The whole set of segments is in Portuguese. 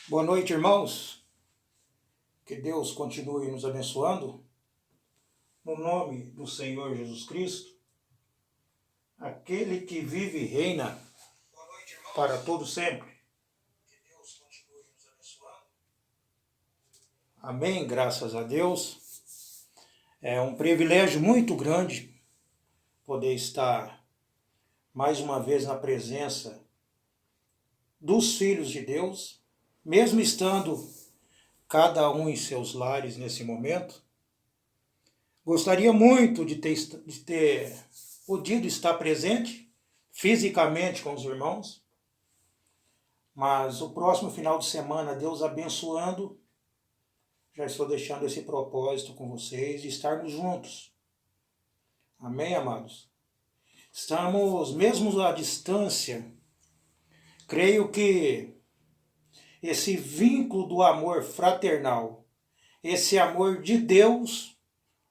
Boa noite, irmãos. Que Deus continue nos abençoando. No nome do Senhor Jesus Cristo, aquele que vive e reina para todo sempre. Que Deus continue nos abençoando. Amém, graças a Deus. É um privilégio muito grande poder estar mais uma vez na presença dos filhos de Deus, mesmo estando cada um em seus lares nesse momento. Gostaria muito de ter podido estar presente fisicamente com os irmãos, mas o próximo final de semana, Deus abençoando, já estou deixando esse propósito com vocês de estarmos juntos. Amém, amados? Estamos, mesmo à distância, creio que esse vínculo do amor fraternal, esse amor de Deus,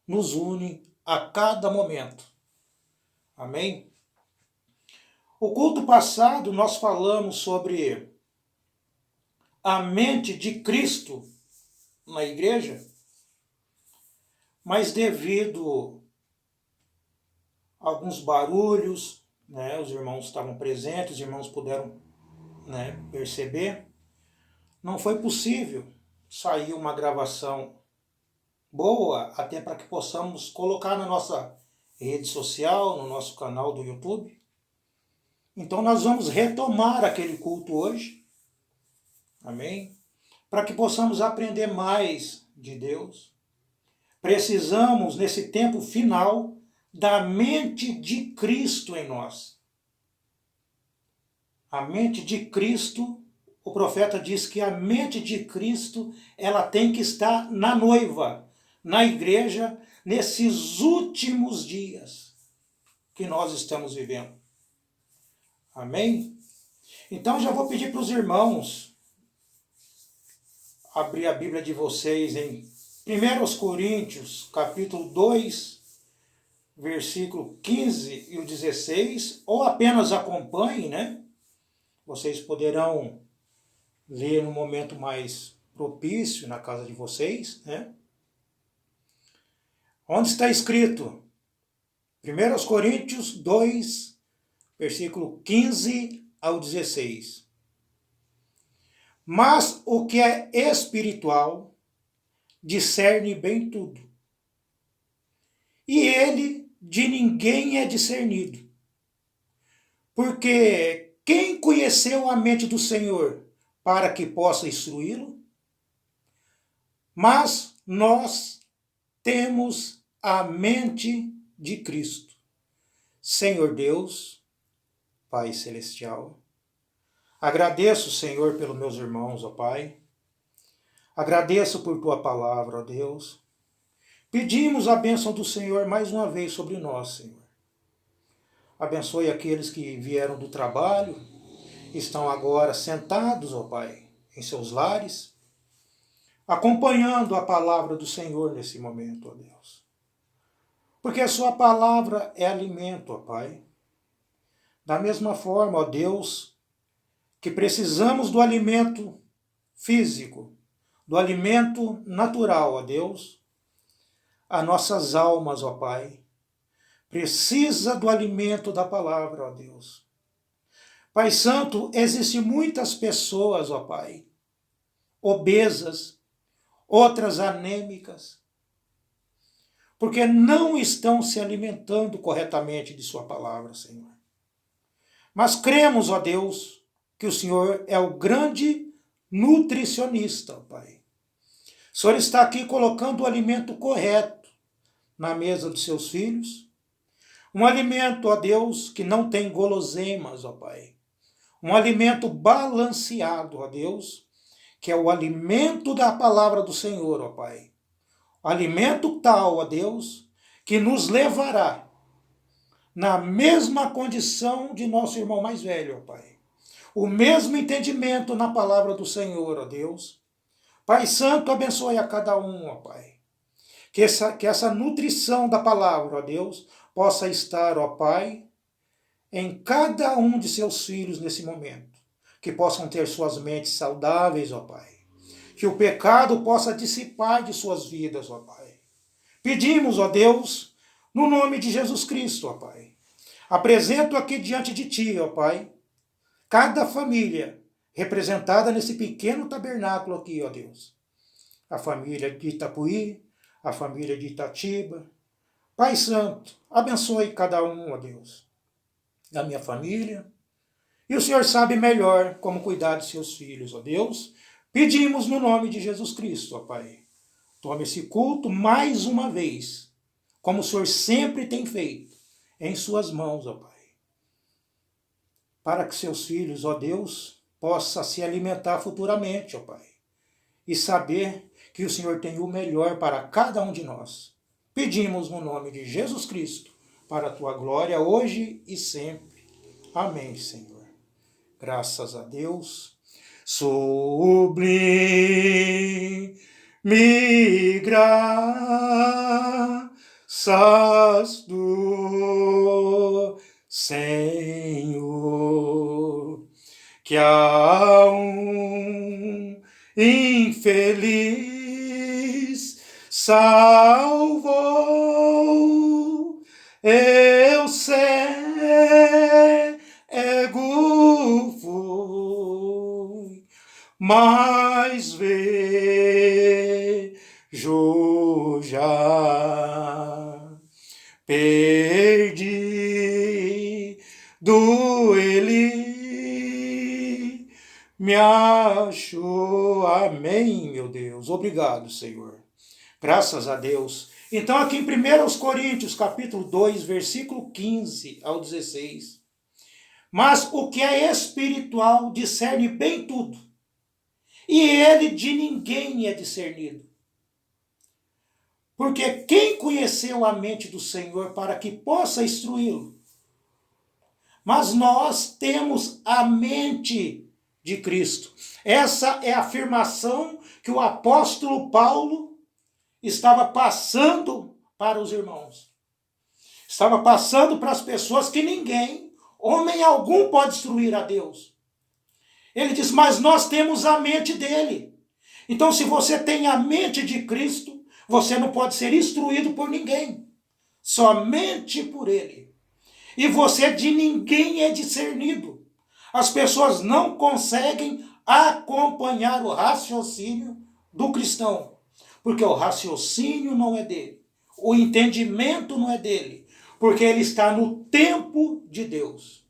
nos une a cada momento. Amém? O culto passado nós falamos sobre a mente de Cristo na igreja, mas devido a alguns barulhos, os irmãos estavam presentes, os irmãos puderam perceber, não foi possível sair uma gravação boa, até para que possamos colocar na nossa rede social, no nosso canal do YouTube. Então nós vamos retomar aquele culto hoje, amém? Para que possamos aprender mais de Deus. Precisamos, nesse tempo final, da mente de Cristo em nós. A mente de Cristo, o profeta diz que a mente de Cristo, ela tem que estar na noiva, na igreja, nesses últimos dias que nós estamos vivendo. Amém? Então já vou pedir para os irmãos abrir a Bíblia de vocês em 1 Coríntios, capítulo 2, versículo 15 e o 16, ou apenas acompanhem, Vocês poderão ler no momento mais propício na casa de vocês, Onde está escrito? 1 Coríntios 2, versículo 15 ao 16. Mas o que é espiritual discerne bem tudo. E ele de ninguém é discernido. Porque quem conheceu a mente do Senhor para que possa instruí-lo? Mas nós temos a mente de Cristo. Senhor Deus, Pai Celestial, agradeço, Senhor, pelos meus irmãos, ó Pai. Agradeço por Tua palavra, ó Deus. Pedimos a bênção do Senhor mais uma vez sobre nós, Senhor. Abençoe aqueles que vieram do trabalho, estão agora sentados, ó Pai, em seus lares, acompanhando a palavra do Senhor nesse momento, ó Deus. Porque a sua palavra é alimento, ó Pai. Da mesma forma, ó Deus, que precisamos do alimento físico, do alimento natural, ó Deus, as nossas almas, ó Pai, precisa do alimento da palavra, ó Deus. Pai Santo, existem muitas pessoas, ó Pai, obesas, outras anêmicas, porque não estão se alimentando corretamente de sua palavra, Senhor. Mas cremos, ó Deus, que o Senhor é o grande nutricionista, ó Pai. O Senhor está aqui colocando o alimento correto na mesa dos seus filhos. Um alimento, ó Deus, que não tem guloseimas, ó Pai. Um alimento balanceado, ó Deus, que é o alimento da palavra do Senhor, ó Pai. O alimento tal, ó Deus, que nos levará na mesma condição de nosso irmão mais velho, ó Pai. O mesmo entendimento na palavra do Senhor, ó Deus. Pai Santo, abençoe a cada um, ó Pai. Que essa nutrição da palavra, ó Deus, possa estar, ó Pai, em cada um de seus filhos nesse momento. que possam ter suas mentes saudáveis, ó Pai. Que o pecado possa dissipar de suas vidas, ó Pai. Pedimos, ó Deus, no nome de Jesus Cristo, ó Pai. Apresento aqui diante de Ti, ó Pai, cada família representada nesse pequeno tabernáculo aqui, ó Deus. A família de Itapuí, a família de Itatiba. Pai Santo, abençoe cada um, ó Deus, da minha família. E o Senhor sabe melhor como cuidar de seus filhos, ó Deus. Pedimos no nome de Jesus Cristo, ó Pai. Tome esse culto mais uma vez, como o Senhor sempre tem feito, em suas mãos, ó Pai. Para que seus filhos, ó Deus, possam se alimentar futuramente, ó Pai. E saber que o Senhor tem o melhor para cada um de nós. Pedimos no nome de Jesus Cristo, para a tua glória, hoje e sempre. Amém, Senhor. Graças a Deus. Sublime graças do Senhor, que a um infeliz salvou, eu cego fui, mas vejo já, perdido ele me achou. Amém, meu Deus. Obrigado, Senhor. Graças a Deus. Então, aqui em 1 Coríntios, capítulo 2, versículo 15 ao 16. Mas o que é espiritual discerne bem tudo, e ele de ninguém é discernido. Porque quem conheceu a mente do Senhor para que possa instruí-lo? Mas nós temos a mente de Cristo. Essa é a afirmação que o apóstolo Paulo estava passando para os irmãos. Estava passando para as pessoas que ninguém, homem algum, pode instruir a Deus. Ele diz, mas nós temos a mente dele. Então, se você tem a mente de Cristo, você não pode ser instruído por ninguém. Somente por ele. E você de ninguém é discernido. As pessoas não conseguem acompanhar o raciocínio do cristão. Porque o raciocínio não é dele. O entendimento não é dele. Porque ele está no tempo de Deus.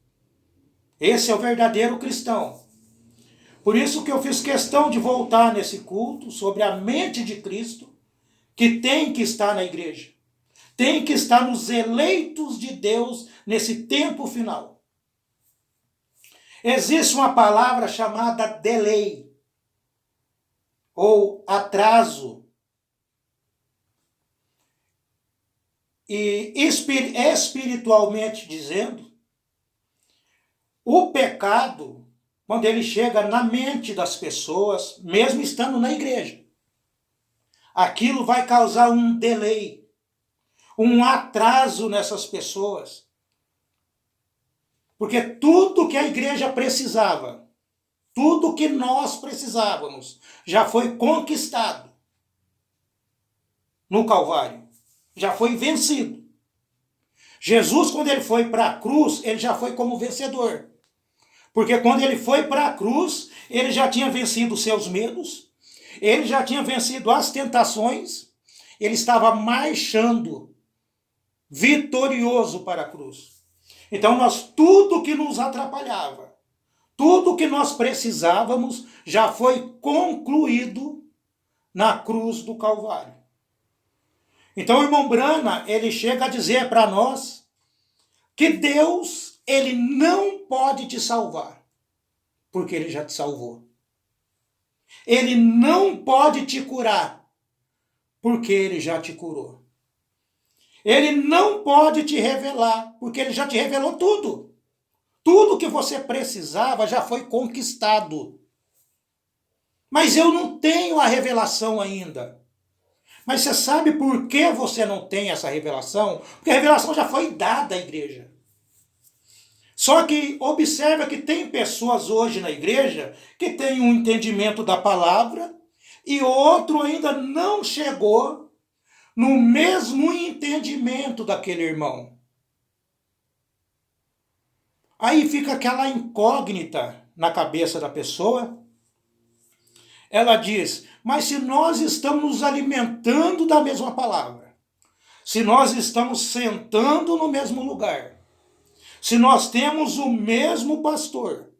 Esse é o verdadeiro cristão. Por isso que eu fiz questão de voltar nesse culto sobre a mente de Cristo, que tem que estar na igreja. Tem que estar nos eleitos de Deus nesse tempo final. Existe uma palavra chamada delay, ou atraso. E espiritualmente dizendo, o pecado, quando ele chega na mente das pessoas, mesmo estando na igreja, aquilo vai causar um delay, um atraso nessas pessoas. Porque tudo que a igreja precisava, tudo que nós precisávamos, já foi conquistado no Calvário. Já foi vencido. Jesus, quando ele foi para a cruz, ele já foi como vencedor. Porque quando ele foi para a cruz, ele já tinha vencido os seus medos, ele já tinha vencido as tentações, ele estava marchando vitorioso para a cruz. Então, tudo que nos atrapalhava, tudo que nós precisávamos, já foi concluído na cruz do Calvário. Então, o irmão Brana, ele chega a dizer para nós que Deus, ele não pode te salvar, porque ele já te salvou. Ele não pode te curar, porque ele já te curou. Ele não pode te revelar, porque ele já te revelou tudo. Tudo que você precisava já foi conquistado. Mas eu não tenho a revelação ainda. Mas você sabe por que você não tem essa revelação? Porque a revelação já foi dada à igreja. Só que observa que tem pessoas hoje na igreja que têm um entendimento da palavra e outro ainda não chegou no mesmo entendimento daquele irmão. Aí fica aquela incógnita na cabeça da pessoa. Ela diz, mas se nós estamos nos alimentando da mesma palavra, se nós estamos sentando no mesmo lugar, se nós temos o mesmo pastor,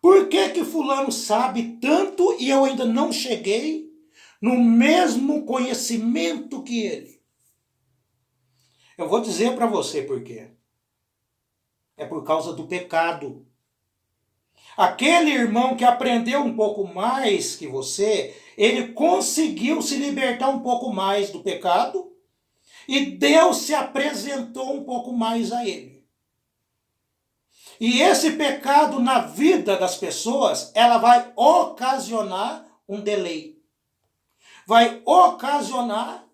por que que fulano sabe tanto e eu ainda não cheguei no mesmo conhecimento que ele? Eu vou dizer para você por quê. É por causa do pecado. Aquele irmão que aprendeu um pouco mais que você, ele conseguiu se libertar um pouco mais do pecado e Deus se apresentou um pouco mais a ele. E esse pecado na vida das pessoas, ela vai ocasionar um delay. Vai ocasionar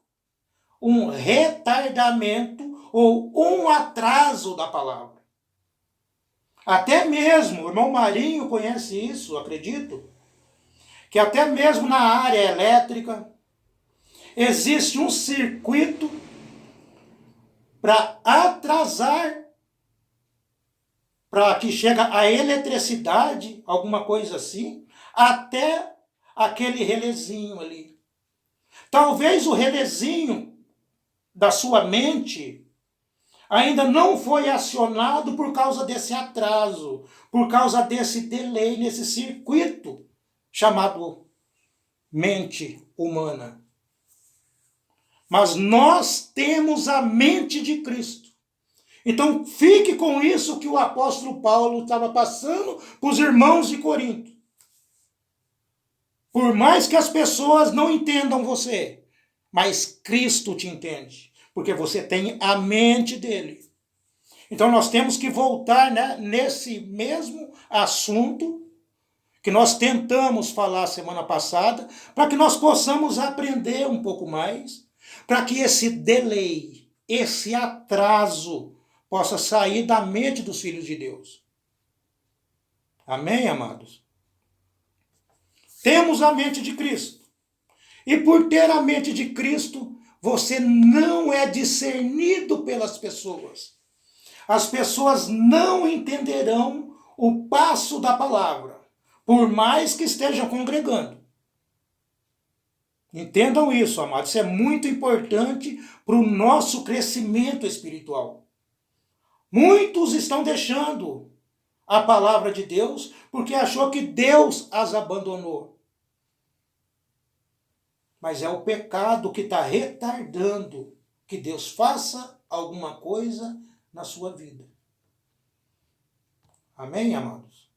um retardamento ou um atraso da palavra. Até mesmo, o irmão Marinho conhece isso, acredito, que até mesmo na área elétrica existe um circuito para atrasar, para que chegue a eletricidade, alguma coisa assim, até aquele relezinho ali. Talvez o relezinho da sua mente ainda não foi acionado por causa desse atraso, por causa desse delay nesse circuito chamado mente humana. Mas nós temos a mente de Cristo. Então fique com isso que o apóstolo Paulo estava passando para os irmãos de Corinto. Por mais que as pessoas não entendam você, mas Cristo te entende. Porque você tem a mente dele. Então nós temos que voltar, né, nesse mesmo assunto que nós tentamos falar semana passada, para que nós possamos aprender um pouco mais, para que esse delay, esse atraso, possa sair da mente dos filhos de Deus. Amém, amados? Temos a mente de Cristo. E por ter a mente de Cristo, você não é discernido pelas pessoas. As pessoas não entenderão o passo da palavra, por mais que estejam congregando. Entendam isso, amados. Isso é muito importante para o nosso crescimento espiritual. Muitos estão deixando a palavra de Deus porque achou que Deus as abandonou. Mas é o pecado que está retardando que Deus faça alguma coisa na sua vida. Amém, amados?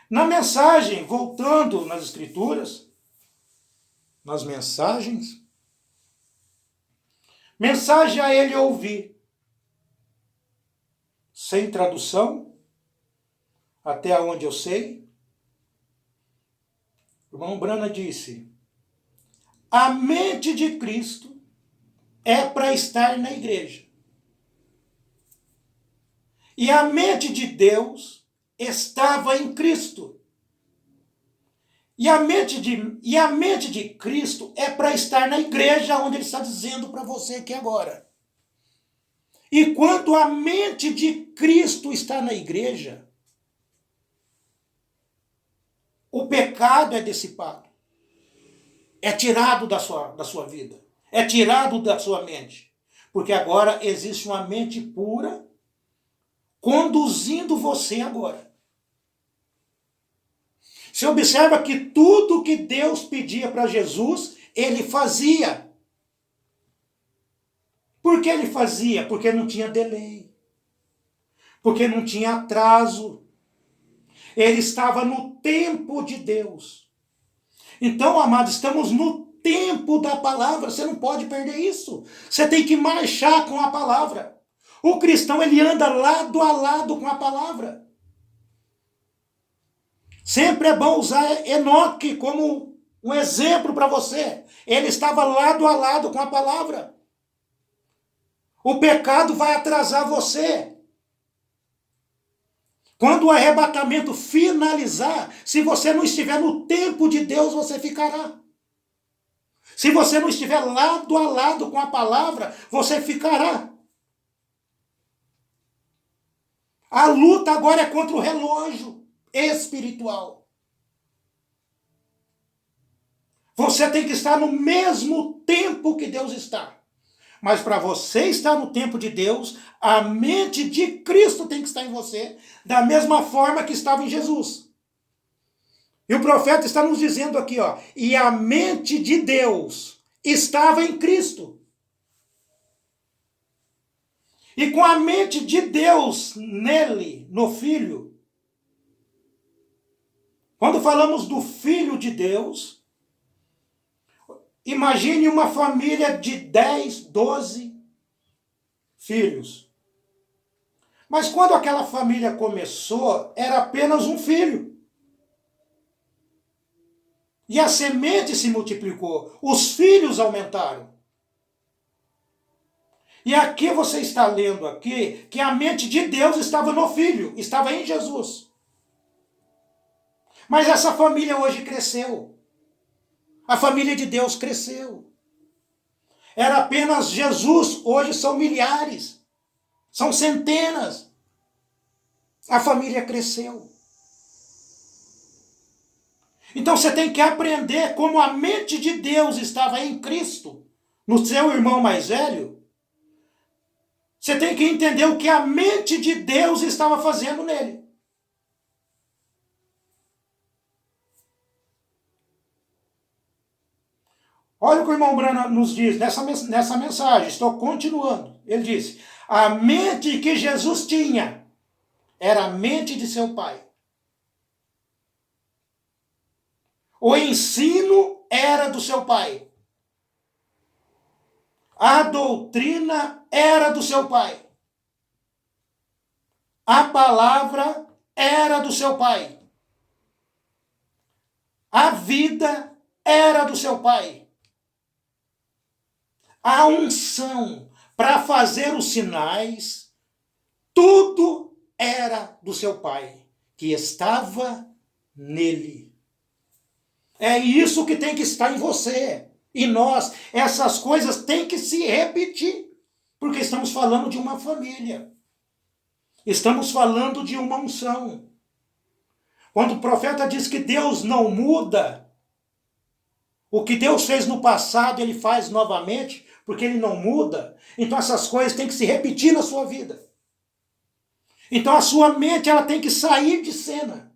Na mensagem, voltando nas Escrituras, nas mensagens, mensagem a ele ouvir, sem tradução, até onde eu sei, o irmão Brana disse, a mente de Cristo é para estar na igreja. E a mente de Deus estava em Cristo. E a mente de Cristo é para estar na igreja, onde ele está dizendo para você aqui agora. E quando a mente de Cristo está na igreja, o pecado é dissipado. É tirado da sua vida. É tirado da sua mente. Porque agora existe uma mente pura conduzindo você agora. Você observa que tudo que Deus pedia para Jesus, ele fazia. Por que ele fazia? Porque não tinha delay. Porque não tinha atraso. Ele estava no tempo de Deus. Então, amados, estamos no tempo da palavra. Você não pode perder isso. Você tem que marchar com a palavra. O cristão, ele anda lado a lado com a palavra. Sempre é bom usar Enoque como um exemplo para você. Ele estava lado a lado com a palavra. O pecado vai atrasar você. Quando o arrebatamento finalizar, se você não estiver no tempo de Deus, você ficará. Se você não estiver lado a lado com a palavra, você ficará. A luta agora é contra o relógio espiritual. Você tem que estar no mesmo tempo que Deus está. Mas para você estar no tempo de Deus, a mente de Cristo tem que estar em você, da mesma forma que estava em Jesus. E o profeta está nos dizendo aqui, ó, e a mente de Deus estava em Cristo. E com a mente de Deus nele, no Filho, quando falamos do Filho de Deus, imagine uma família de 10, 12 filhos. Mas quando aquela família começou, era apenas um filho. E a semente se multiplicou, os filhos aumentaram. E aqui você está lendo aqui que a mente de Deus estava no Filho, estava em Jesus. Mas essa família hoje cresceu. A família de Deus cresceu. Era apenas Jesus, hoje são milhares, são centenas. A família cresceu. Então você tem que aprender como a mente de Deus estava em Cristo, no seu irmão mais velho. Você tem que entender o que a mente de Deus estava fazendo nele. Olha o que o irmão Branham nos diz nessa mensagem, estou continuando. Ele disse, a mente que Jesus tinha era a mente de seu pai. O ensino era do seu pai. A doutrina era do seu pai. A palavra era do seu pai. A vida era do seu pai. A unção para fazer os sinais, tudo era do seu pai, que estava nele. É isso que tem que estar em você. E nós, essas coisas têm que se repetir, porque estamos falando de uma família. Estamos falando de uma unção. Quando o profeta diz que Deus não muda, o que Deus fez no passado, ele faz novamente, porque ele não muda. Então essas coisas têm que se repetir na sua vida. Então a sua mente ela tem que sair de cena,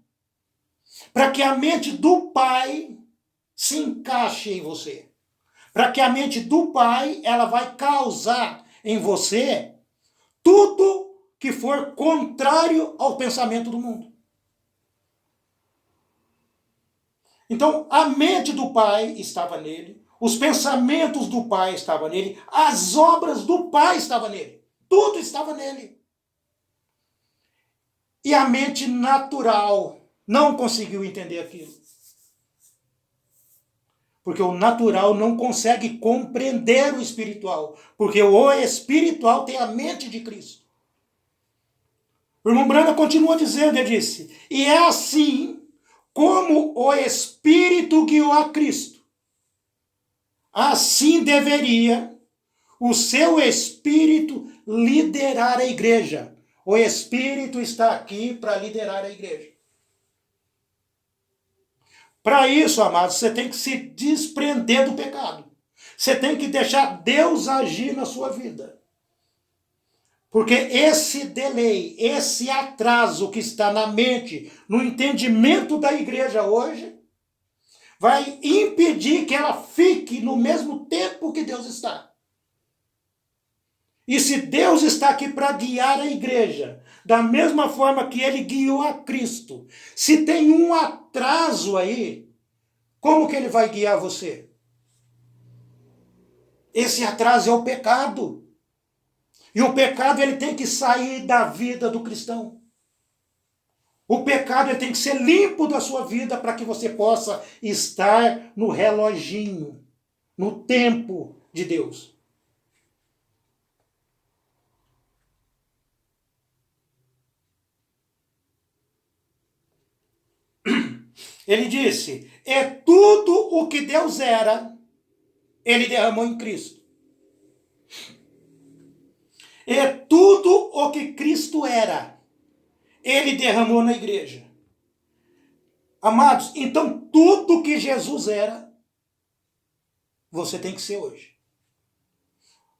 para que a mente do Pai se encaixe em você. Para que a mente do Pai, ela vai causar em você tudo que for contrário ao pensamento do mundo. Então, a mente do Pai estava nele, os pensamentos do Pai estavam nele, as obras do Pai estavam nele, tudo estava nele. E a mente natural não conseguiu entender aquilo. Porque o natural não consegue compreender o espiritual. Porque o espiritual tem a mente de Cristo. O irmão Branham continua dizendo, ele disse, e é assim como o Espírito guiou a Cristo. Assim deveria o seu Espírito liderar a igreja. O Espírito está aqui para liderar a igreja. Para isso, amados, você tem que se desprender do pecado. Você tem que deixar Deus agir na sua vida. Porque esse delay, esse atraso que está na mente, no entendimento da igreja hoje, vai impedir que ela fique no mesmo tempo que Deus está. E se Deus está aqui para guiar a igreja, da mesma forma que ele guiou a Cristo, se tem um atraso aí, como que ele vai guiar você? Esse atraso é o pecado. E o pecado ele tem que sair da vida do cristão. O pecado ele tem que ser limpo da sua vida para que você possa estar no reloginho, no tempo de Deus. Ele disse, é tudo o que Deus era, ele derramou em Cristo. É tudo o que Cristo era, ele derramou na igreja. Amados, então tudo que Jesus era, você tem que ser hoje.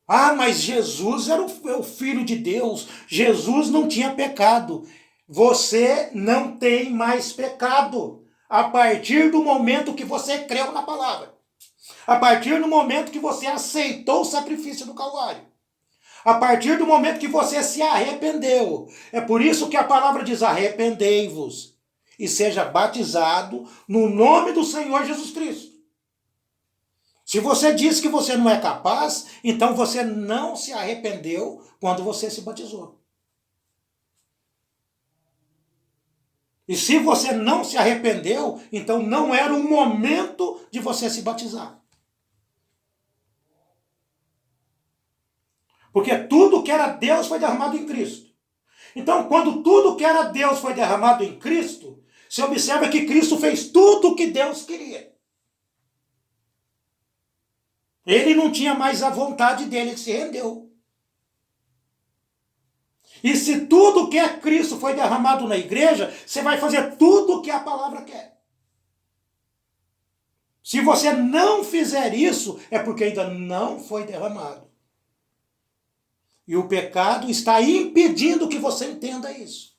Ah, mas Jesus era o Filho de Deus, Jesus não tinha pecado. Você não tem mais pecado a partir do momento que você creu na palavra. A partir do momento que você aceitou o sacrifício do Calvário. A partir do momento que você se arrependeu. É por isso que a palavra diz, arrependei-vos e seja batizado no nome do Senhor Jesus Cristo. Se você diz que você não é capaz, então você não se arrependeu quando você se batizou. E se você não se arrependeu, então não era o momento de você se batizar. Porque tudo que era Deus foi derramado em Cristo. Então, quando tudo que era Deus foi derramado em Cristo, você observa que Cristo fez tudo o que Deus queria. Ele não tinha mais a vontade dele, ele se rendeu. E se tudo que é Cristo foi derramado na igreja, você vai fazer tudo o que a palavra quer. Se você não fizer isso, é porque ainda não foi derramado. E o pecado está impedindo que você entenda isso.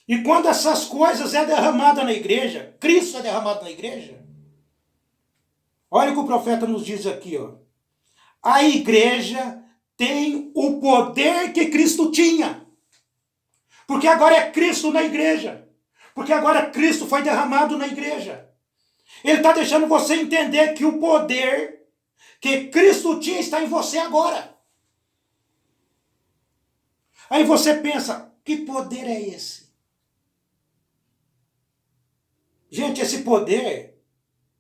E quando essas coisas é derramada na igreja, Cristo é derramado na igreja, olha o que o profeta nos diz aqui, ó. A igreja tem o poder que Cristo tinha. Porque agora é Cristo na igreja. Porque agora Cristo foi derramado na igreja. Ele está deixando você entender que o poder que Cristo tinha está em você agora. Aí você pensa, que poder é esse? Gente, esse poder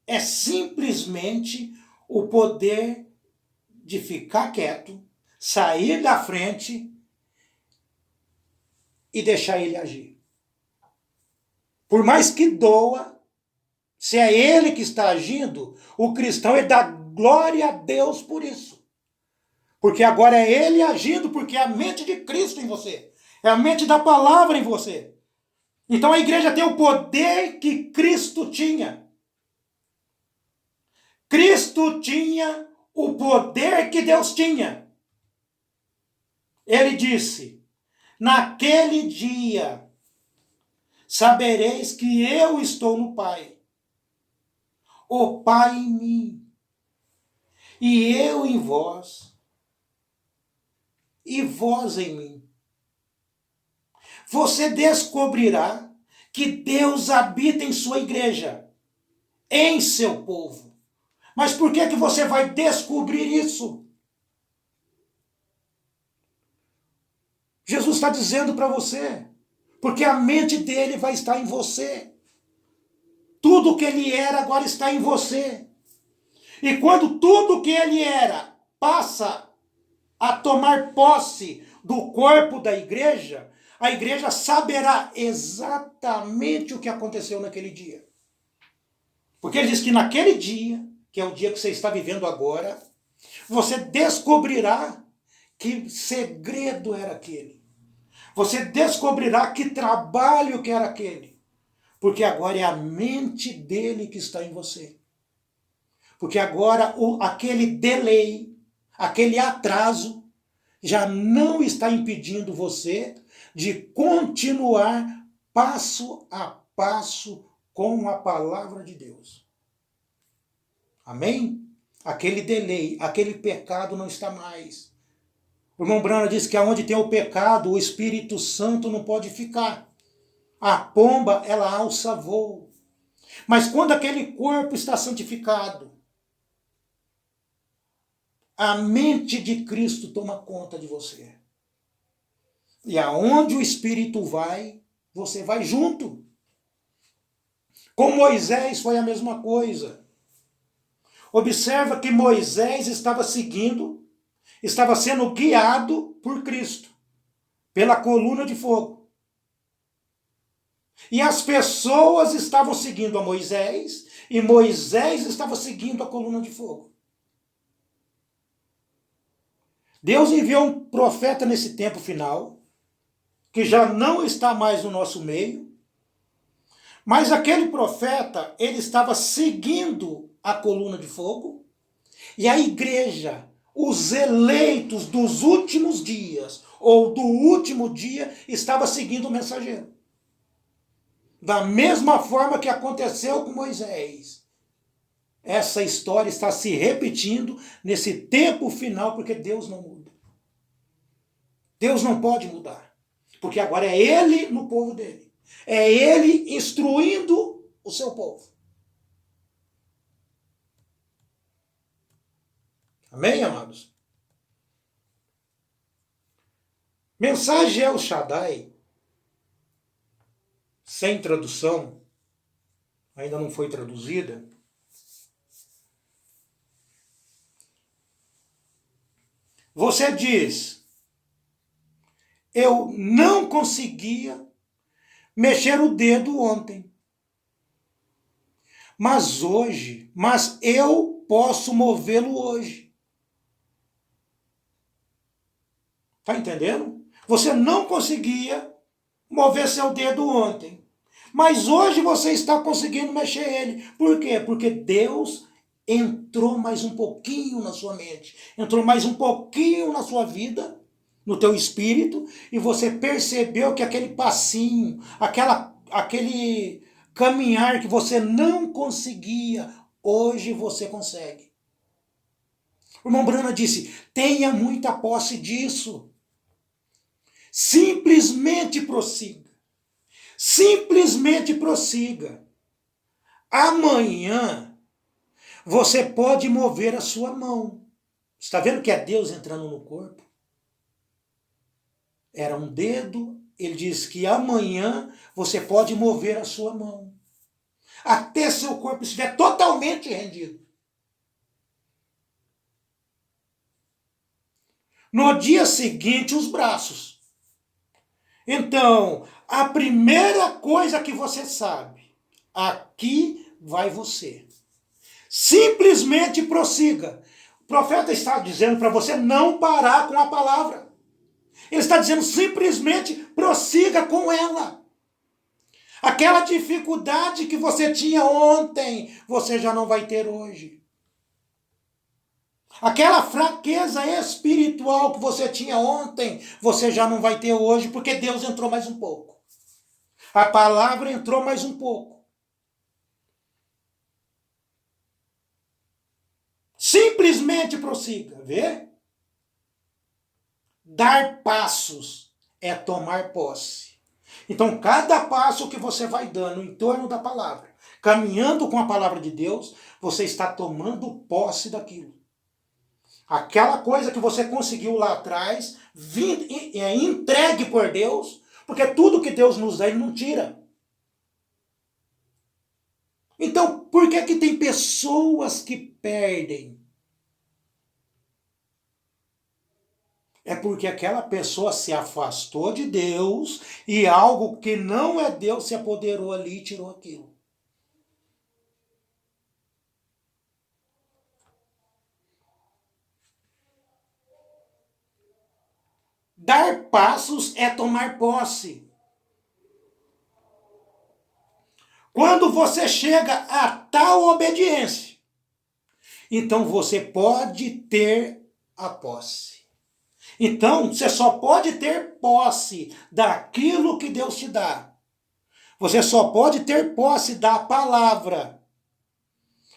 é simplesmente o poder de ficar quieto, sair da frente e deixar ele agir. Por mais que doa, se é ele que está agindo, o cristão ele dá glória a Deus por isso. Porque agora é ele agindo, porque é a mente de Cristo em você. É a mente da palavra em você. Então a igreja tem o poder que Cristo tinha. Cristo tinha o poder que Deus tinha. Ele disse, naquele dia sabereis que eu estou no Pai, o Pai em mim, e eu em vós, e vós em mim. Você descobrirá que Deus habita em sua igreja, em seu povo. Mas por que você vai descobrir isso? Jesus está dizendo para você, porque a mente dele vai estar em você. Tudo que ele era agora está em você. E quando tudo que ele era passa a tomar posse do corpo da igreja, a igreja saberá exatamente o que aconteceu naquele dia. Porque ele diz que naquele dia, que é o dia que você está vivendo agora, você descobrirá que segredo era aquele. Você descobrirá que trabalho que era aquele. Porque agora é a mente dele que está em você. Porque agora aquele delay, aquele atraso, já não está impedindo você de continuar passo a passo com a palavra de Deus. Amém? Aquele delay, aquele pecado não está mais. O irmão Brana diz que aonde tem o pecado, o Espírito Santo não pode ficar. A pomba, ela alça voo. Mas quando aquele corpo está santificado, a mente de Cristo toma conta de você. E aonde o Espírito vai, você vai junto. Com Moisés foi a mesma coisa. Observa que Moisés estava sendo guiado por Cristo. pela coluna de fogo. E as pessoas estavam seguindo a Moisés, e Moisés estava seguindo a coluna de fogo. Deus enviou um profeta nesse tempo final, que já não está mais no nosso meio, mas aquele profeta, ele estava seguindo a coluna de fogo, e a igreja, os eleitos dos últimos dias, ou do último dia, estava seguindo o mensageiro. Da mesma forma que aconteceu com Moisés. Essa história está se repetindo nesse tempo final, porque Deus não muda. Deus não pode mudar. Porque agora é Ele no povo dele. É Ele instruindo o seu povo. Amém, amados? Mensagem El Shaddai, sem tradução, ainda não foi traduzida. Você diz, eu não conseguia mexer o dedo ontem. Mas eu posso movê-lo hoje. Tá entendendo? Você não conseguia mover seu dedo ontem. Mas hoje você está conseguindo mexer ele. Por quê? Porque Deus entrou mais um pouquinho na sua mente. Entrou mais um pouquinho na sua vida, no teu espírito, e você percebeu que aquele passinho, aquele caminhar que você não conseguia, hoje você consegue. O irmão Brana disse, tenha muita posse disso. Simplesmente prossiga. Simplesmente prossiga. Amanhã você pode mover a sua mão. Está vendo que é Deus entrando no corpo? Era um dedo. Ele diz que amanhã você pode mover a sua mão. Até seu corpo estiver totalmente rendido. No dia seguinte, os braços. Então, a primeira coisa que você sabe, aqui vai você. Simplesmente prossiga. O profeta está dizendo para você não parar com a palavra. Ele está dizendo simplesmente prossiga com ela. Aquela dificuldade que você tinha ontem, você já não vai ter hoje. Aquela fraqueza espiritual que você tinha ontem, você já não vai ter hoje, porque Deus entrou mais um pouco. A palavra entrou mais um pouco. Simplesmente prossiga, vê? Dar passos é tomar posse. Então, cada passo que você vai dando em torno da palavra, caminhando com a palavra de Deus, você está tomando posse daquilo. Aquela coisa que você conseguiu lá atrás, entregue por Deus, porque tudo que Deus nos dá, Ele não tira. Então, por que tem pessoas que perdem? É porque aquela pessoa se afastou de Deus e algo que não é Deus se apoderou ali e tirou aquilo. Dar passos é tomar posse. Quando você chega a tal obediência, então você pode ter a posse. Então, você só pode ter posse daquilo que Deus te dá. Você só pode ter posse da palavra.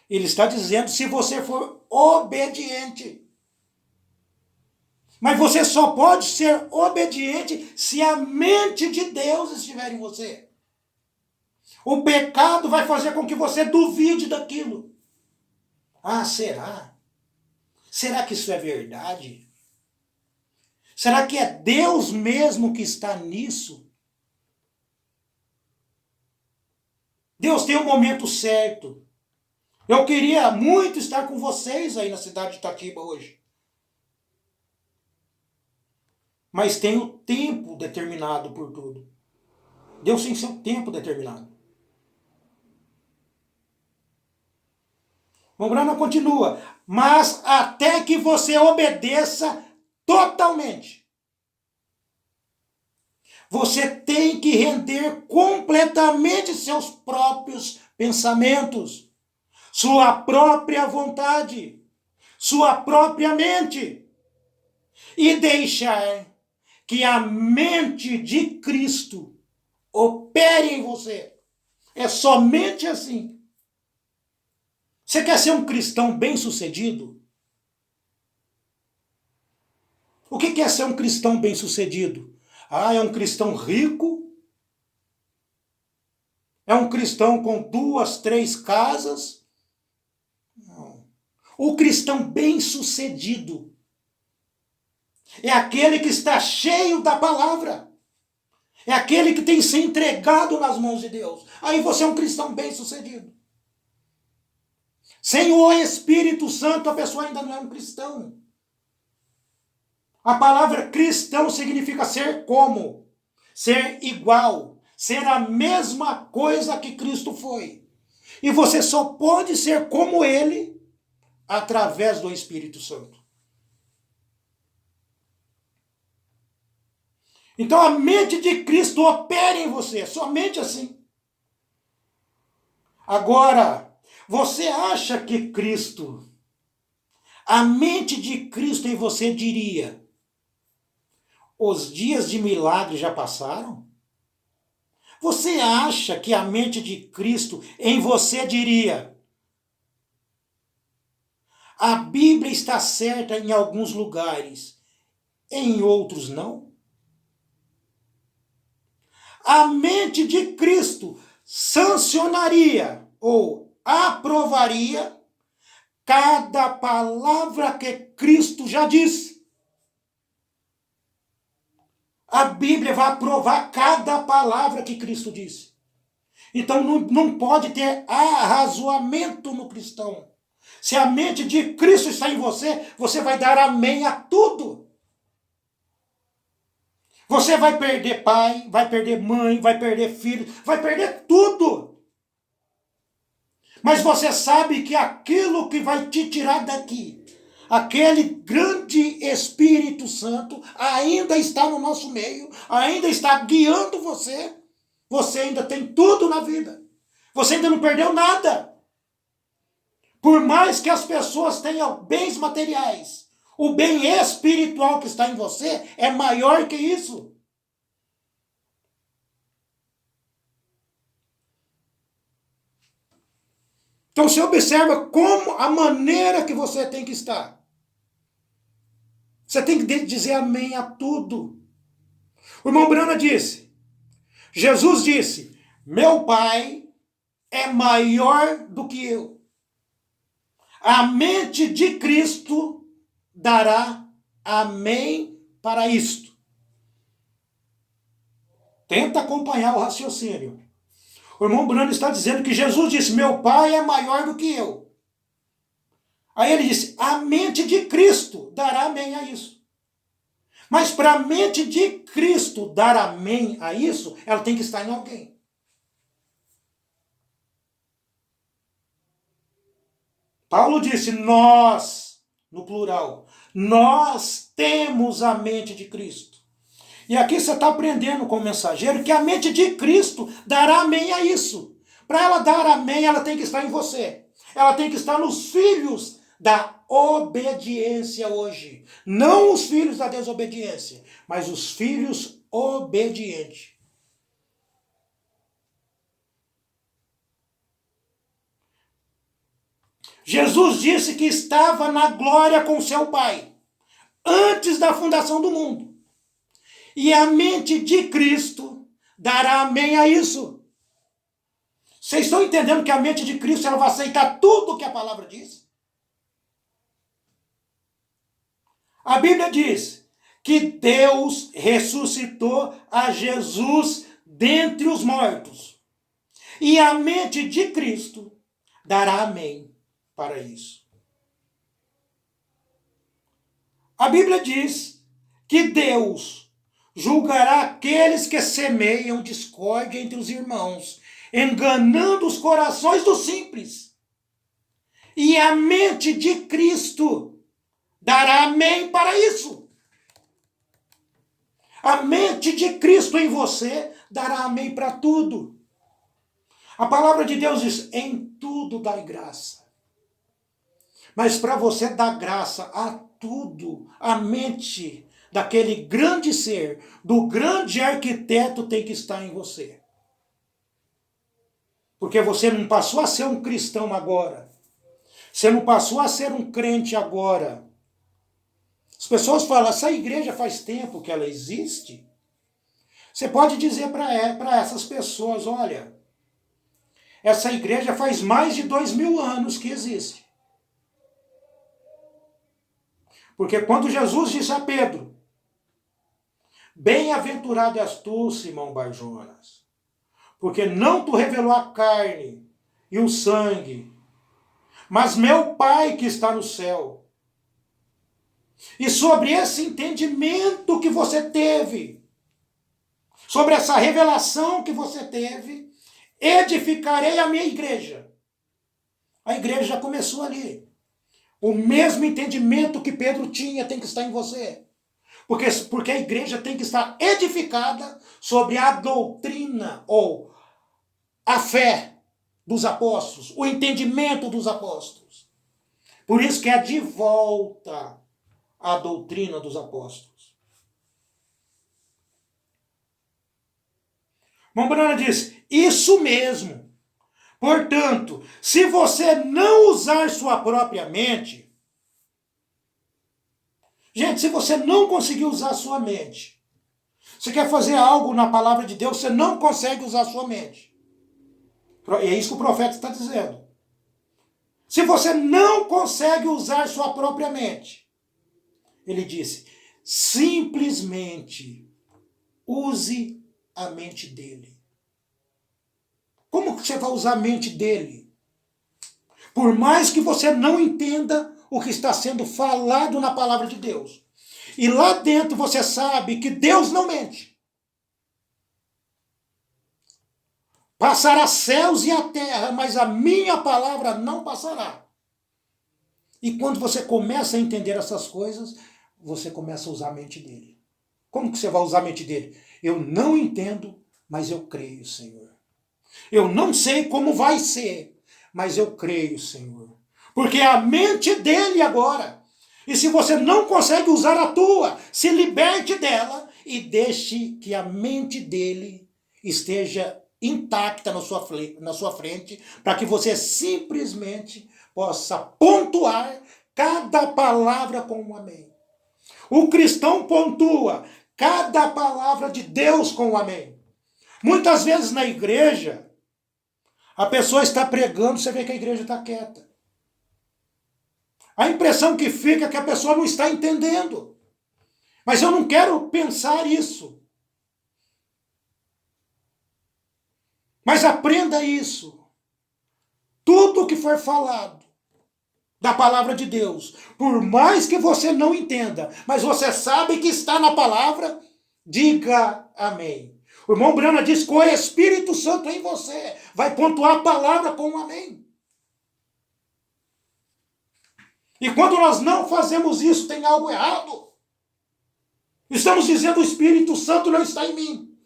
Ele está dizendo se você for obediente. Mas você só pode ser obediente se a mente de Deus estiver em você. O pecado vai fazer com que você duvide daquilo. Ah, será? Será que isso é verdade? Será que é Deus mesmo que está nisso? Deus tem um momento certo. Eu queria muito estar com vocês aí na cidade de Itatiba hoje. mas tem o tempo determinado por tudo. Deus tem seu tempo determinado. Brana continua, mas até que você obedeça totalmente. Você tem que render completamente seus próprios pensamentos, sua própria vontade, sua própria mente, e deixar que a mente de Cristo opere em você. É somente assim. Você quer ser um cristão bem-sucedido? O que é ser um cristão bem-sucedido? É um cristão rico? É um cristão com 2, 3 casas? Não. O cristão bem-sucedido é aquele que está cheio da palavra. É aquele que tem se entregado nas mãos de Deus. Aí você é um cristão bem-sucedido. Sem o Espírito Santo, a pessoa ainda não é um cristão. A palavra cristão significa ser como? Ser igual. Ser a mesma coisa que Cristo foi. E você só pode ser como Ele através do Espírito Santo. Então a mente de Cristo opera em você, somente assim. Agora, você acha que Cristo, a mente de Cristo em você diria, os dias de milagre já passaram? Você acha que a mente de Cristo em você diria, a Bíblia está certa em alguns lugares, em outros não? A mente de Cristo sancionaria ou aprovaria cada palavra que Cristo já disse. A Bíblia vai aprovar cada palavra que Cristo disse. Então não pode ter arrazoamento no cristão. Se a mente de Cristo está em você, você vai dar amém a tudo. Você vai perder pai, vai perder mãe, vai perder filho, vai perder tudo. Mas você sabe que aquilo que vai te tirar daqui, aquele grande Espírito Santo, ainda está no nosso meio, ainda está guiando você. Você ainda tem tudo na vida. Você ainda não perdeu nada. Por mais que as pessoas tenham bens materiais, o bem espiritual que está em você é maior que isso. Então você observa como a maneira que você tem que estar. Você tem que dizer amém a tudo. O irmão Brana disse, Jesus disse, meu Pai é maior do que eu. A mente de Cristo dará amém para isto. Tenta acompanhar o raciocínio. O irmão Brando está dizendo que Jesus disse, meu Pai é maior do que eu. Aí ele disse, a mente de Cristo dará amém a isso. Mas para a mente de Cristo dar amém a isso, ela tem que estar em alguém. Paulo disse, nós, no plural, nós temos a mente de Cristo. E aqui você está aprendendo com o mensageiro que a mente de Cristo dará amém a isso. Para ela dar amém, ela tem que estar em você. Ela tem que estar nos filhos da obediência hoje. Não os filhos da desobediência, mas os filhos obedientes. Jesus disse que estava na glória com seu Pai, antes da fundação do mundo. E a mente de Cristo dará amém a isso. Vocês estão entendendo que a mente de Cristo ela vai aceitar tudo o que a palavra diz? A Bíblia diz que Deus ressuscitou a Jesus dentre os mortos. E a mente de Cristo dará amém para isso. A Bíblia diz que Deus julgará aqueles que semeiam discórdia entre os irmãos, enganando os corações dos simples. E a mente de Cristo dará amém para isso. A mente de Cristo em você dará amém para tudo. A palavra de Deus diz, em tudo dai graça. Mas para você dar graça a tudo, a mente daquele grande ser, do grande arquiteto tem que estar em você. Porque você não passou a ser um cristão agora. Você não passou a ser um crente agora. As pessoas falam, essa igreja faz tempo que ela existe. Você pode dizer para essas pessoas, olha, essa igreja faz mais de 2000 anos que existe. Porque quando Jesus disse a Pedro, bem-aventurado és tu, Simão Barjonas, porque não tu revelou a carne e o sangue, mas meu Pai que está no céu. E sobre esse entendimento que você teve, sobre essa revelação que você teve, edificarei a minha igreja. A igreja já começou ali. O mesmo entendimento que Pedro tinha tem que estar em você. Porque a igreja tem que estar edificada sobre a doutrina ou a fé dos apóstolos, o entendimento dos apóstolos. Por isso que é de volta à doutrina dos apóstolos. Mombrana diz, isso mesmo. Portanto, se você não usar sua própria mente, gente, se você não conseguir usar sua mente, você quer fazer algo na palavra de Deus, você não consegue usar sua mente. É isso que o profeta está dizendo. Se você não consegue usar sua própria mente, ele disse, simplesmente use a mente dele. Como que você vai usar a mente dele? Por mais que você não entenda o que está sendo falado na palavra de Deus. E lá dentro você sabe que Deus não mente. Passará céus e a terra, mas a minha palavra não passará. E quando você começa a entender essas coisas, você começa a usar a mente dele. Como que você vai usar a mente dele? Eu não entendo, mas eu creio, Senhor. Eu não sei como vai ser, mas eu creio, Senhor. Porque é a mente dele agora. E se você não consegue usar a tua, se liberte dela e deixe que a mente dele esteja intacta na sua frente, para que você simplesmente possa pontuar cada palavra com um amém. O cristão pontua cada palavra de Deus com um amém. Muitas vezes na igreja, a pessoa está pregando, você vê que a igreja está quieta. A impressão que fica é que a pessoa não está entendendo. Mas eu não quero pensar isso. Mas aprenda isso. Tudo que for falado da palavra de Deus, por mais que você não entenda, mas você sabe que está na palavra, diga amém. O irmão Brana diz que o Espírito Santo em você vai pontuar a palavra com um amém. E quando nós não fazemos isso, tem algo errado. Estamos dizendo o Espírito Santo não está em mim.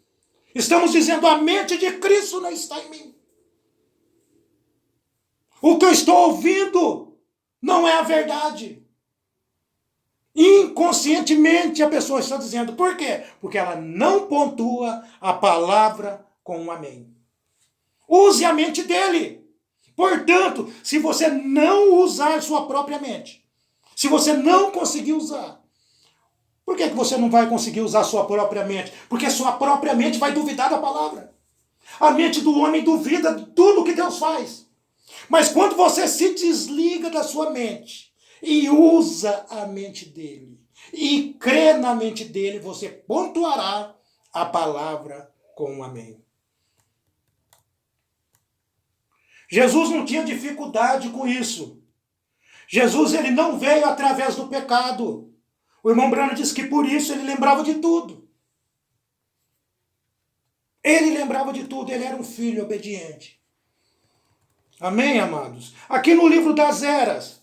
Estamos dizendo a mente de Cristo não está em mim. O que eu estou ouvindo não é a verdade. Inconscientemente a pessoa está dizendo. Por quê? Porque ela não pontua a palavra com um amém. Use a mente dele. Portanto, se você não usar sua própria mente, se você não conseguir usar, por que você não vai conseguir usar sua própria mente? Porque sua própria mente vai duvidar da palavra. A mente do homem duvida de tudo que Deus faz. Mas quando você se desliga da sua mente e usa a mente dele, e crê na mente dele, você pontuará a palavra com um amém. Jesus não tinha dificuldade com isso. Jesus ele não veio através do pecado. O irmão Branham diz que por isso ele lembrava de tudo. Ele lembrava de tudo, ele era um filho obediente. Amém, amados? Aqui no livro das Eras,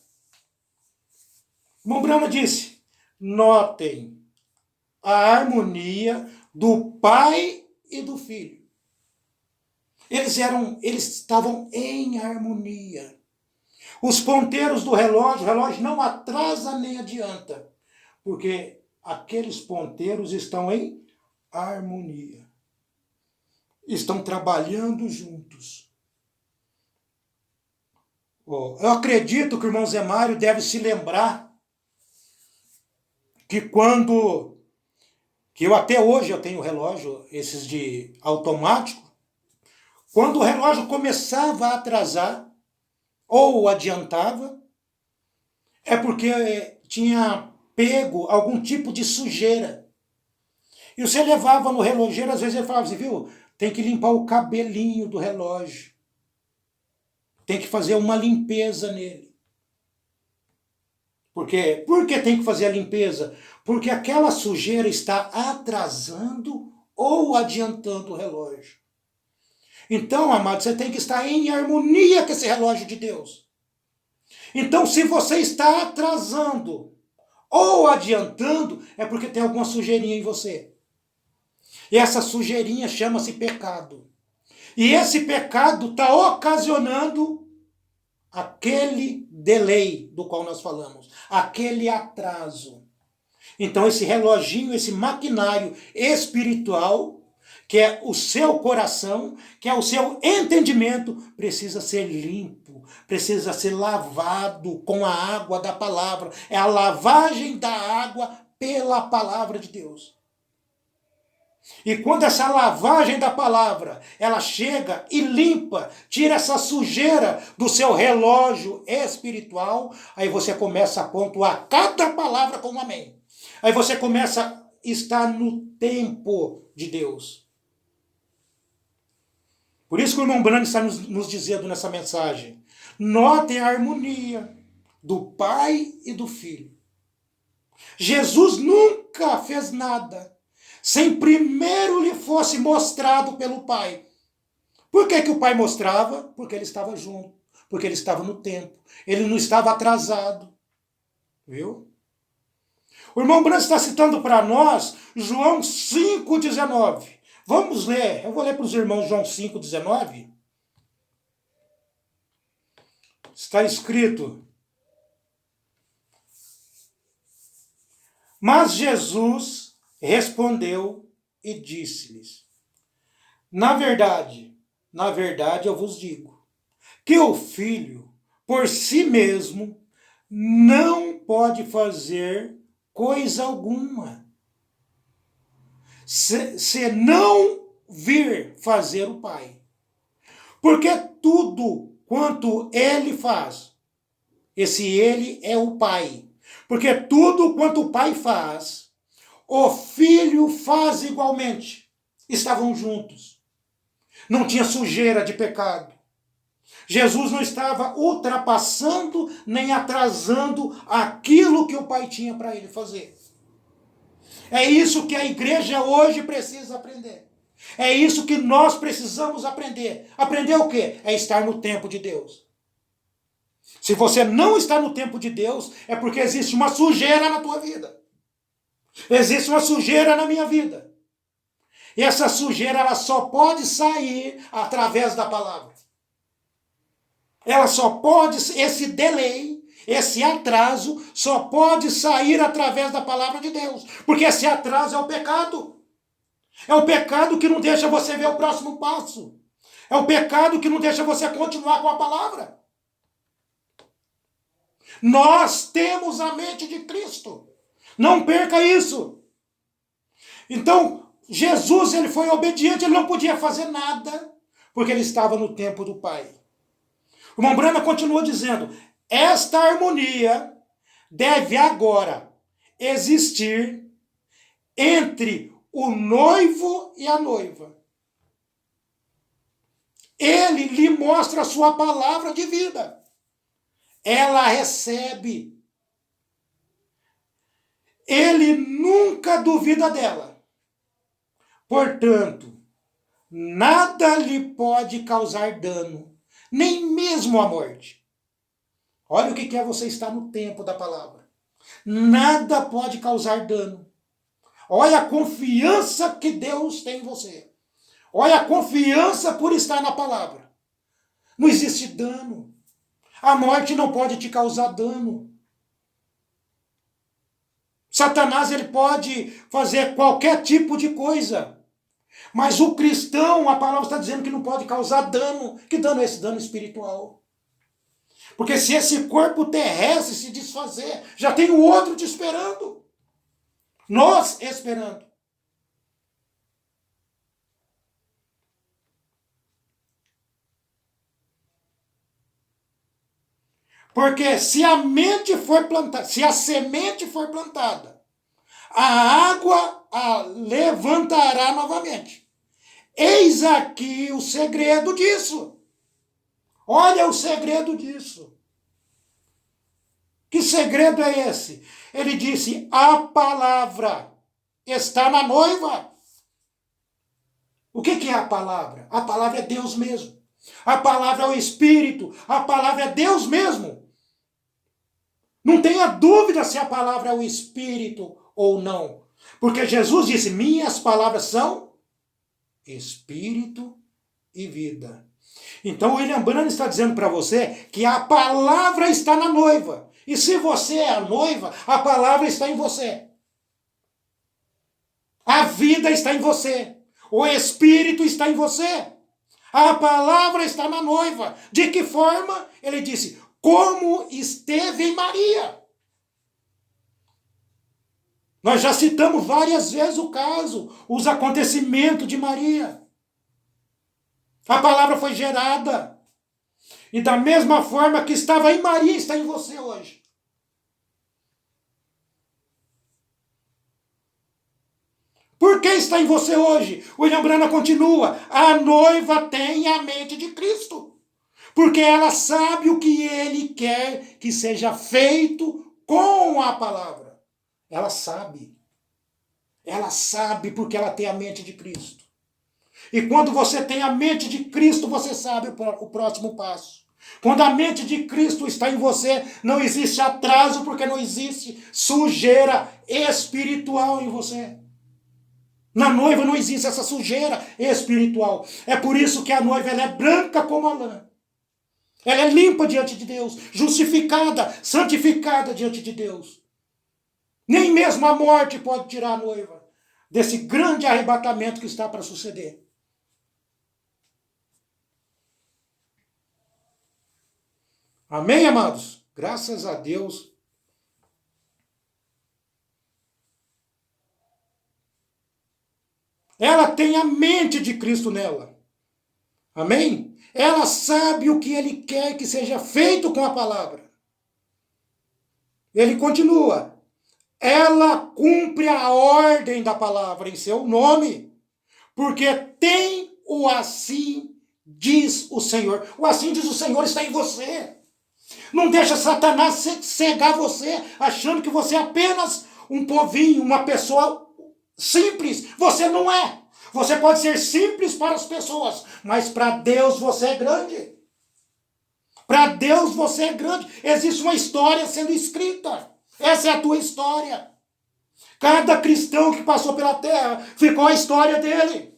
o irmão Branham disse, notem a harmonia do pai e do filho. Eles estavam em harmonia. Os ponteiros do relógio, o relógio não atrasa nem adianta, porque aqueles ponteiros estão em harmonia. Estão trabalhando juntos. Eu acredito que o irmão Zé Mário deve se lembrar que até hoje eu tenho relógio, esses de automático, quando o relógio começava a atrasar, ou adiantava, é porque tinha pego algum tipo de sujeira. E você levava no relojeiro, às vezes ele falava assim, viu, tem que limpar o cabelinho do relógio. Tem que fazer uma limpeza nele. Por quê? Por que tem que fazer a limpeza? Porque aquela sujeira está atrasando ou adiantando o relógio. Então, amado, você tem que estar em harmonia com esse relógio de Deus. Então, se você está atrasando ou adiantando, é porque tem alguma sujeirinha em você. E essa sujeirinha chama-se pecado. E esse pecado está ocasionando aquele delay do qual nós falamos, aquele atraso. Então, esse reloginho, esse maquinário espiritual, que é o seu coração, que é o seu entendimento, precisa ser limpo, precisa ser lavado com a água da palavra. É a lavagem da água pela palavra de Deus. E quando essa lavagem da palavra, ela chega e limpa, tira essa sujeira do seu relógio espiritual, aí você começa a pontuar cada palavra com um amém. Aí você começa a estar no tempo de Deus. Por isso que o irmão Branham está nos dizendo nessa mensagem, notem a harmonia do pai e do filho. Jesus nunca fez nada sem primeiro lhe fosse mostrado pelo pai. Por que o pai mostrava? Porque ele estava junto, porque ele estava no tempo, ele não estava atrasado. Viu? O irmão Branham está citando para nós João 5,19. Vamos ler, eu vou ler para os irmãos João 5,19. Está escrito, mas Jesus respondeu e disse-lhes, na verdade eu vos digo, que o filho, por si mesmo, não pode fazer coisa alguma, se não vir fazer o Pai. Porque tudo quanto ele faz, esse ele é o Pai. Porque tudo quanto o Pai faz, o Filho faz igualmente. Estavam juntos. Não tinha sujeira de pecado. Jesus não estava ultrapassando nem atrasando aquilo que o Pai tinha para ele fazer. É isso que a igreja hoje precisa aprender. É isso que nós precisamos aprender. Aprender o quê? É estar no tempo de Deus. Se você não está no tempo de Deus, é porque existe uma sujeira na tua vida. Existe uma sujeira na minha vida. E essa sujeira ela só pode sair através da palavra. Ela só pode, esse delay, esse atraso, só pode sair através da palavra de Deus. Porque esse atraso é o pecado. É o pecado que não deixa você ver o próximo passo. É o pecado que não deixa você continuar com a palavra. Nós temos a mente de Cristo. Não perca isso. Então, Jesus ele foi obediente, ele não podia fazer nada, porque ele estava no tempo do Pai. O irmão Branham continua dizendo, esta harmonia deve agora existir entre o noivo e a noiva. Ele lhe mostra a sua palavra de vida. Ela recebe. ele nunca duvida dela. Portanto, nada lhe pode causar dano, nem mesmo a morte. Olha o que é você estar no tempo da palavra. Nada pode causar dano. Olha a confiança que Deus tem em você. Olha a confiança por estar na palavra. Não existe dano. A morte não pode te causar dano. Satanás ele pode fazer qualquer tipo de coisa. Mas o cristão, a palavra está dizendo que não pode causar dano. Que dano é esse? Dano espiritual. Porque se esse corpo terrestre se desfazer, já tem o outro te esperando. Nós esperando. Porque se a mente for plantada, se a semente for plantada, a água a levantará novamente. Eis aqui o segredo disso. Olha o segredo disso. Que segredo é esse? Ele disse, a palavra está na noiva. O que é a palavra? A palavra é Deus mesmo. A palavra é o Espírito. A palavra é Deus mesmo. Não tenha dúvida se a palavra é o Espírito ou não. Porque Jesus disse, minhas palavras são Espírito e vida. Então William Branham está dizendo para você que a palavra está na noiva. E se você é a noiva, a palavra está em você. A vida está em você. O Espírito está em você. A palavra está na noiva. De que forma? Ele disse, como esteve em Maria. Nós já citamos várias vezes o caso, os acontecimentos de Maria. A palavra foi gerada. E da mesma forma que estava em Maria, está em você hoje. Por que está em você hoje? William Branham continua. A noiva tem a mente de Cristo. Porque ela sabe o que ele quer que seja feito com a palavra. Ela sabe. Ela sabe porque ela tem a mente de Cristo. E quando você tem a mente de Cristo, você sabe o próximo passo. Quando a mente de Cristo está em você, não existe atraso, porque não existe sujeira espiritual em você. Na noiva não existe essa sujeira espiritual. É por isso que a noiva ela é branca como a lã. Ela é limpa diante de Deus, justificada, santificada diante de Deus. Nem mesmo a morte pode tirar a noiva desse grande arrebatamento que está para suceder. Amém, amados? Graças a Deus. Ela tem a mente de Cristo nela. Amém? Ela sabe o que ele quer que seja feito com a palavra. Ele continua. Ela cumpre a ordem da palavra em seu nome, porque tem o assim diz o Senhor. O assim diz o Senhor está em você. Não deixa Satanás cegar você, achando que você é apenas um povinho, uma pessoa simples. Você não é. Você pode ser simples para as pessoas, mas para Deus você é grande. Para Deus você é grande. Existe uma história sendo escrita. Essa é a tua história. Cada cristão que passou pela terra ficou a história dele.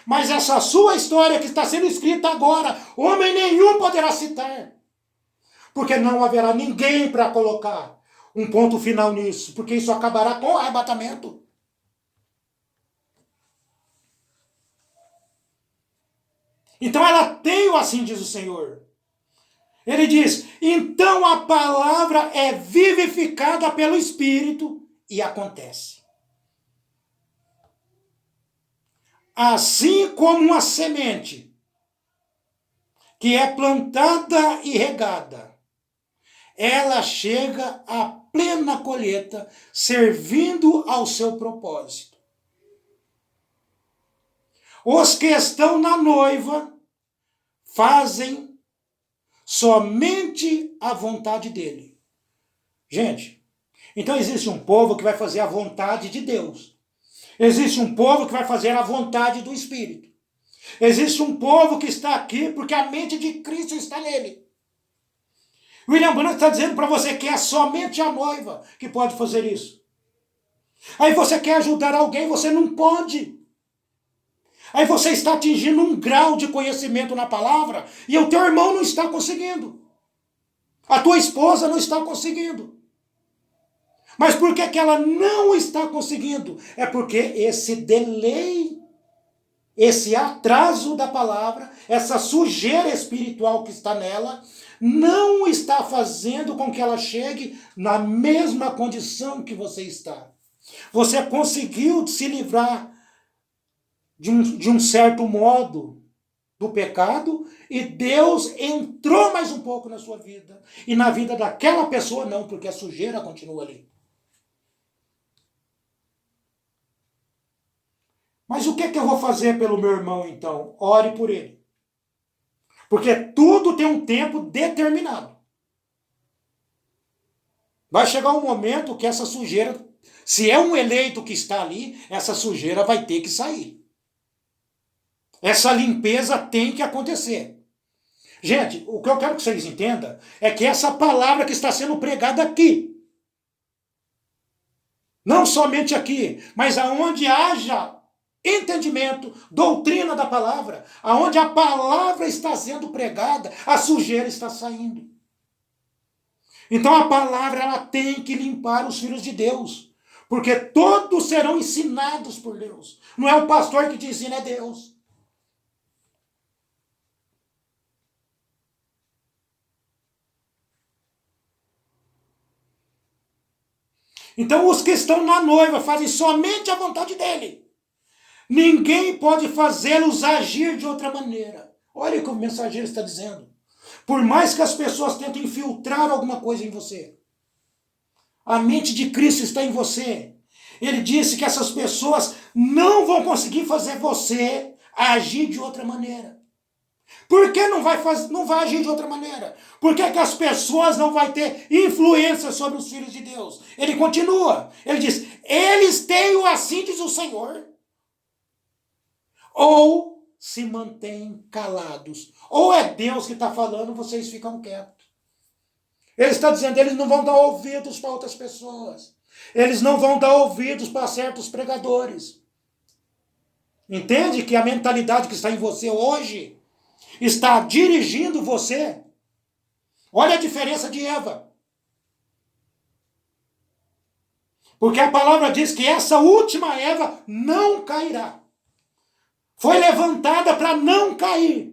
Mas essa sua história que está sendo escrita agora, homem nenhum poderá citar. Porque não haverá ninguém para colocar um ponto final nisso. Porque isso acabará com o arrebatamento. Então ela tem o assim diz o Senhor. Ele diz, então a palavra é vivificada pelo Espírito e acontece. Assim como uma semente que é plantada e regada, ela chega à plena colheita, servindo ao seu propósito. Os que estão na noiva fazem somente a vontade dele. Gente, Então existe um povo que vai fazer a vontade de Deus. Existe um povo que vai fazer a vontade do Espírito. Existe um povo que está aqui porque a mente de Cristo está nele. William Branham está dizendo para você que é somente a noiva que pode fazer isso. Aí você quer ajudar alguém, você não pode. Aí você está atingindo um grau de conhecimento na palavra e o teu irmão não está conseguindo. A tua esposa não está conseguindo. Mas por que ela não está conseguindo? É porque esse delay, esse atraso da palavra, essa sujeira espiritual que está nela, não está fazendo com que ela chegue na mesma condição que você está. Você conseguiu se livrar de um certo modo do pecado e Deus entrou mais um pouco na sua vida. E na vida daquela pessoa não, porque a sujeira continua ali. Mas o que eu vou fazer pelo meu irmão então? Ore por ele. Porque tudo tem um tempo determinado. Vai chegar um momento que essa sujeira, se é um eleito que está ali, essa sujeira vai ter que sair. Essa limpeza tem que acontecer. Gente, o que eu quero que vocês entendam é que essa palavra que está sendo pregada aqui, não somente aqui, mas aonde haja entendimento, doutrina da palavra, aonde a palavra está sendo pregada, a sujeira está saindo. Então a palavra ela tem que limpar os filhos de Deus, porque todos serão ensinados por Deus. Não é o pastor que te ensina, é Deus. Então os que estão na noiva fazem somente a vontade dele. Ninguém pode fazê-los agir de outra maneira. Olha o que o mensageiro está dizendo. Por mais que as pessoas tentem infiltrar alguma coisa em você, a mente de Cristo está em você. Ele disse que essas pessoas não vão conseguir fazer você agir de outra maneira. Por que não vai agir de outra maneira? Por que as pessoas não vão ter influência sobre os filhos de Deus? Ele continua. Ele diz, eles têm assim diz o Senhor. Ou se mantêm calados. Ou é Deus que está falando, vocês ficam quietos. Ele está dizendo, eles não vão dar ouvidos para outras pessoas. Eles não vão dar ouvidos para certos pregadores. Entende que a mentalidade que está em você hoje está dirigindo você? Olha a diferença de Eva. Porque a palavra diz que essa última Eva não cairá. Foi levantada para não cair.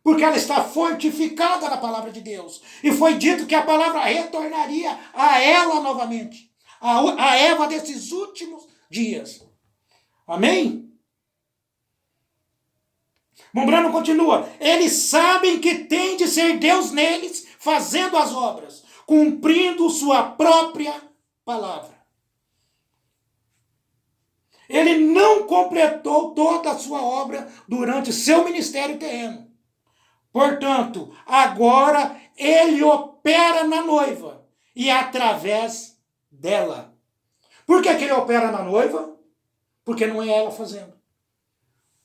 Porque ela está fortificada na palavra de Deus. E foi dito que a palavra retornaria a ela novamente. A Eva desses últimos dias. Amém? Mombrano continua. Eles sabem que tem de ser Deus neles, fazendo as obras, cumprindo sua própria palavra. Ele não completou toda a sua obra durante seu ministério terreno. Portanto, agora ele opera na noiva e através dela. Por que ele opera na noiva? Porque não é ela fazendo.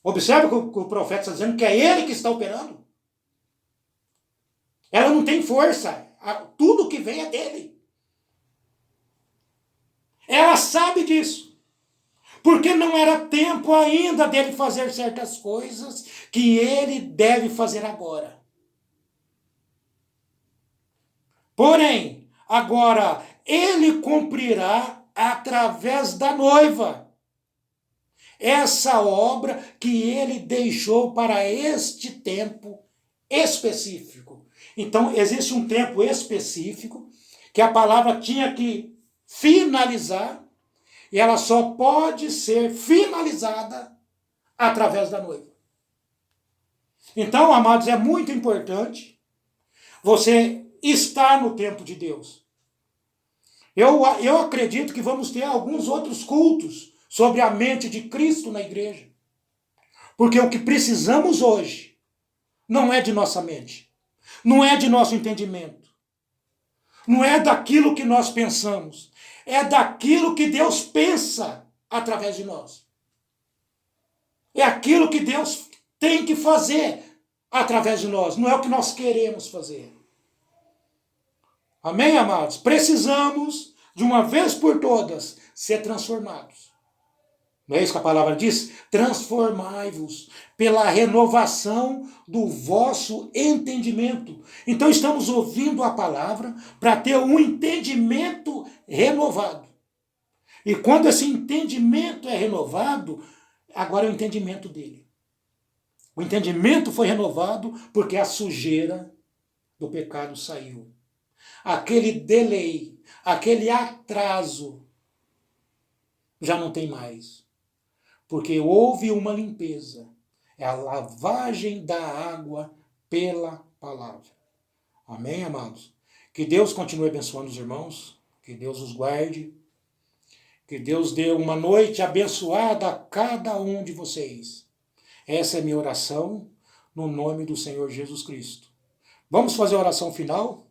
Observe que o profeta está dizendo que é ele que está operando. Ela não tem força. Tudo que vem é dele. Ela sabe disso. Porque não era tempo ainda dele fazer certas coisas que ele deve fazer agora. Porém, agora ele cumprirá através da noiva essa obra que ele deixou para este tempo específico. Então, existe um tempo específico que a palavra tinha que finalizar. E ela só pode ser finalizada através da noiva. Então, amados, é muito importante você estar no tempo de Deus. Eu acredito que vamos ter alguns outros cultos sobre a mente de Cristo na igreja. Porque o que precisamos hoje não é de nossa mente, não é de nosso entendimento. não é daquilo que nós pensamos, é daquilo que Deus pensa através de nós. É aquilo que Deus tem que fazer através de nós, não é o que nós queremos fazer. Amém, amados? Precisamos, de uma vez por todas, ser transformados. Não é isso que a palavra diz? Transformai-vos pela renovação do vosso entendimento. Então estamos ouvindo a palavra para ter um entendimento renovado. E quando esse entendimento é renovado, agora é o entendimento dele. O entendimento foi renovado porque a sujeira do pecado saiu. Aquele delay, aquele atraso, já não tem mais. Porque houve uma limpeza. É a lavagem da água pela palavra. Amém, amados? Que Deus continue abençoando os irmãos. Que Deus os guarde. Que Deus dê uma noite abençoada a cada um de vocês. Essa é a minha oração, no nome do Senhor Jesus Cristo. Vamos fazer a oração final?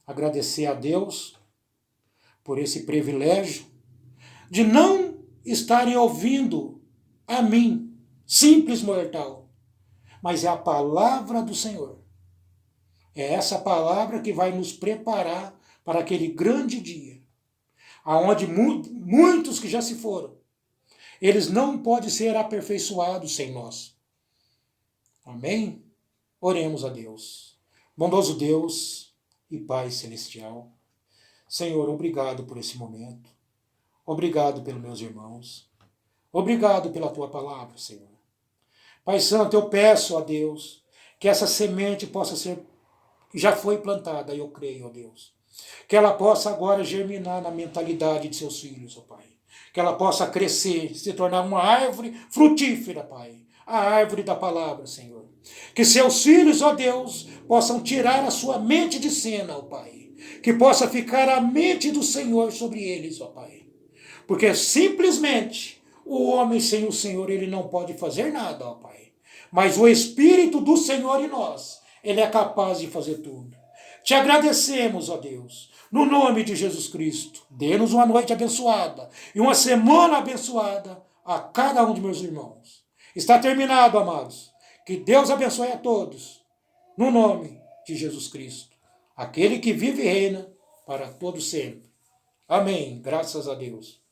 Agradecer a Deus por esse privilégio de não estarem ouvindo a mim, simples mortal, mas é a palavra do Senhor. É essa palavra que vai nos preparar para aquele grande dia, aonde muitos que já se foram, eles não podem ser aperfeiçoados sem nós. Amém? Oremos a Deus. Bondoso Deus e Pai Celestial, Senhor, obrigado por esse momento. Obrigado pelos meus irmãos. Obrigado pela tua palavra, Senhor. Pai Santo, eu peço a Deus que essa semente possa ser, já foi plantada, eu creio, ó Deus. Que ela possa agora germinar na mentalidade de seus filhos, ó Pai. Que ela possa crescer, se tornar uma árvore frutífera, Pai. A árvore da palavra, Senhor. Que seus filhos, ó Deus, possam tirar a sua mente de cena, ó Pai. Que possa ficar a mente do Senhor sobre eles, ó Pai. Porque simplesmente o homem sem o Senhor, ele não pode fazer nada, ó Pai. Mas o Espírito do Senhor em nós, ele é capaz de fazer tudo. Te agradecemos, ó Deus, no nome de Jesus Cristo. Dê-nos uma noite abençoada e uma semana abençoada a cada um de meus irmãos. Está terminado, amados. Que Deus abençoe a todos, no nome de Jesus Cristo, aquele que vive e reina para todo sempre. Amém. Graças a Deus.